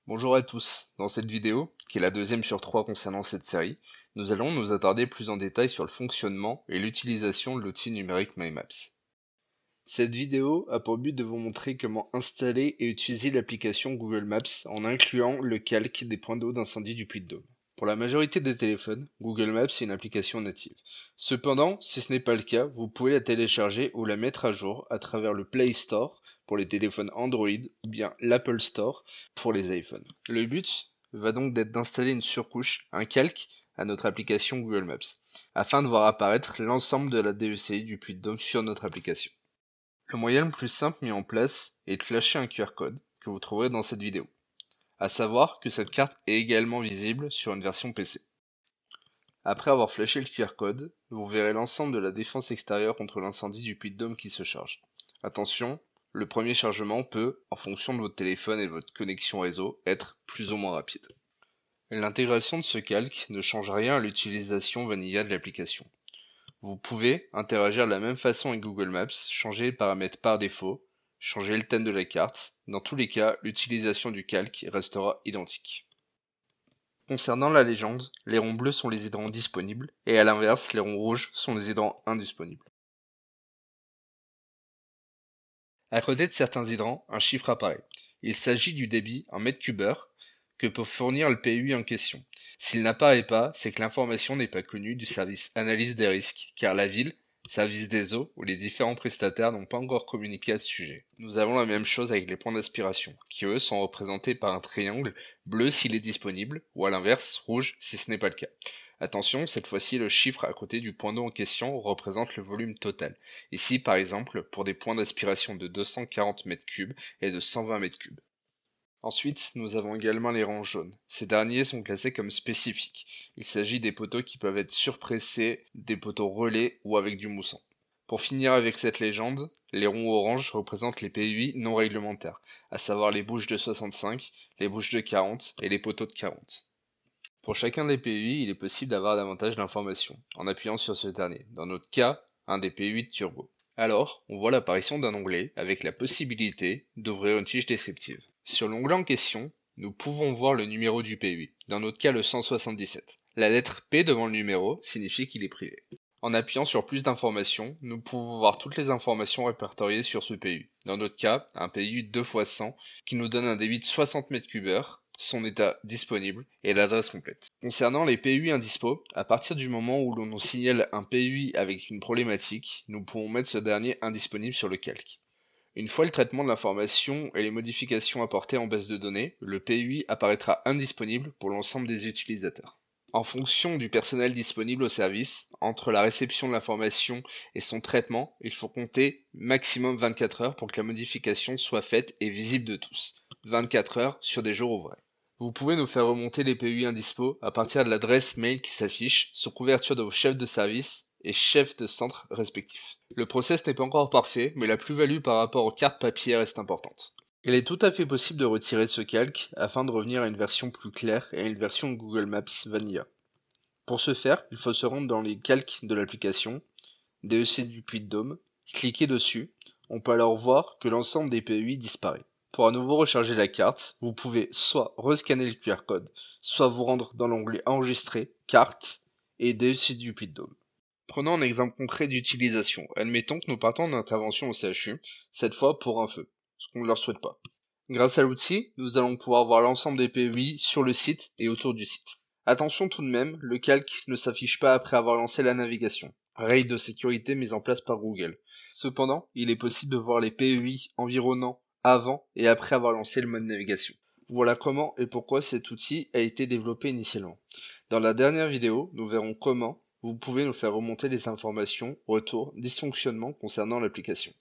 Bonjour à tous, dans cette vidéo, qui est la deuxième sur trois concernant cette série, nous allons nous attarder plus en détail sur le fonctionnement et l'utilisation de l'outil numérique MyMaps. Cette vidéo a pour but de vous montrer comment installer et utiliser l'application Google Maps en incluant le calque des points d'eau d'incendie du Puy-de-Dôme. Pour la majorité des téléphones, Google Maps est une application native. Cependant, si ce n'est pas le cas, vous pouvez la télécharger ou la mettre à jour à travers le Play Store pour les téléphones Android ou bien l'Apple Store pour les iPhones. Le but va donc d'être d'installer une surcouche, un calque, à notre application Google Maps, afin de voir apparaître l'ensemble de la DECI du Puy-de-Dôme sur notre application. Le moyen le plus simple mis en place est de flasher un QR code que vous trouverez dans cette vidéo. À savoir que cette carte est également visible sur une version PC. Après avoir flashé le QR code, vous verrez l'ensemble de la défense extérieure contre l'incendie du Puy-de-Dôme qui se charge. Attention, le premier chargement peut, en fonction de votre téléphone et de votre connexion réseau, être plus ou moins rapide. L'intégration de ce calque ne change rien à l'utilisation vanilla de l'application. Vous pouvez interagir de la même façon avec Google Maps, changer les paramètres par défaut, changer le thème de la carte. Dans tous les cas, l'utilisation du calque restera identique. Concernant la légende, les ronds bleus sont les hydrants disponibles, et à l'inverse, les ronds rouges sont les hydrants indisponibles. À côté de certains hydrants, un chiffre apparaît. Il s'agit du débit en mètres cubes heure que peut fournir le PUI en question. S'il n'apparaît pas, c'est que l'information n'est pas connue du service analyse des risques, car la ville, service des eaux ou les différents prestataires n'ont pas encore communiqué à ce sujet. Nous avons la même chose avec les points d'aspiration, qui eux sont représentés par un triangle bleu s'il est disponible, ou à l'inverse rouge si ce n'est pas le cas. Attention, cette fois-ci le chiffre à côté du point d'eau en question représente le volume total. Ici par exemple pour des points d'aspiration de 240 m3 et de 120 m3. Ensuite, nous avons également les rangs jaunes. Ces derniers sont classés comme spécifiques. Il s'agit des poteaux qui peuvent être surpressés, des poteaux relais ou avec du mousson. Pour finir avec cette légende, les ronds orange représentent les PUI non réglementaires, à savoir les bouches de 65, les bouches de 40 et les poteaux de 40. Pour chacun des PUI, il est possible d'avoir davantage d'informations, en appuyant sur ce dernier, dans notre cas, un des PUI de turbo. Alors, on voit l'apparition d'un onglet avec la possibilité d'ouvrir une fiche descriptive. Sur l'onglet en question, nous pouvons voir le numéro du PUI, dans notre cas le 177. La lettre P devant le numéro signifie qu'il est privé. En appuyant sur plus d'informations, nous pouvons voir toutes les informations répertoriées sur ce PU. Dans notre cas, un PU 2x100 qui nous donne un débit de 60 m3/h, son état disponible et l'adresse complète. Concernant les PUI indispo, à partir du moment où l'on nous signale un PUI avec une problématique, nous pouvons mettre ce dernier indisponible sur le calque. Une fois le traitement de l'information et les modifications apportées en base de données, le PUI apparaîtra indisponible pour l'ensemble des utilisateurs. En fonction du personnel disponible au service, entre la réception de l'information et son traitement, il faut compter maximum 24 heures pour que la modification soit faite et visible de tous. 24 heures sur des jours ouvrés. Vous pouvez nous faire remonter les PUI indispo à partir de l'adresse mail qui s'affiche sous couverture de vos chefs de service et chefs de centre respectifs. Le process n'est pas encore parfait, mais la plus-value par rapport aux cartes papier reste importante. Il est tout à fait possible de retirer ce calque afin de revenir à une version plus claire et à une version Google Maps Vanilla. Pour ce faire, il faut se rendre dans les calques de l'application, DEC du Puy-de-Dôme, cliquer dessus, on peut alors voir que l'ensemble des PUI disparaît. Pour à nouveau recharger la carte, vous pouvez soit rescanner le QR code, soit vous rendre dans l'onglet Enregistrer, Carte et DEC du Puy-de-Dôme. Prenons un exemple concret d'utilisation. Admettons que nous partons d'intervention au CHU, cette fois pour un feu, ce qu'on ne leur souhaite pas. Grâce à l'outil, nous allons pouvoir voir l'ensemble des PUI sur le site et autour du site. Attention tout de même, le calque ne s'affiche pas après avoir lancé la navigation. Règle de sécurité mise en place par Google. Cependant, il est possible de voir les PUI environnants avant et après avoir lancé le mode navigation. Voilà comment et pourquoi cet outil a été développé initialement. Dans la dernière vidéo, nous verrons comment vous pouvez nous faire remonter les informations, retours, dysfonctionnements concernant l'application.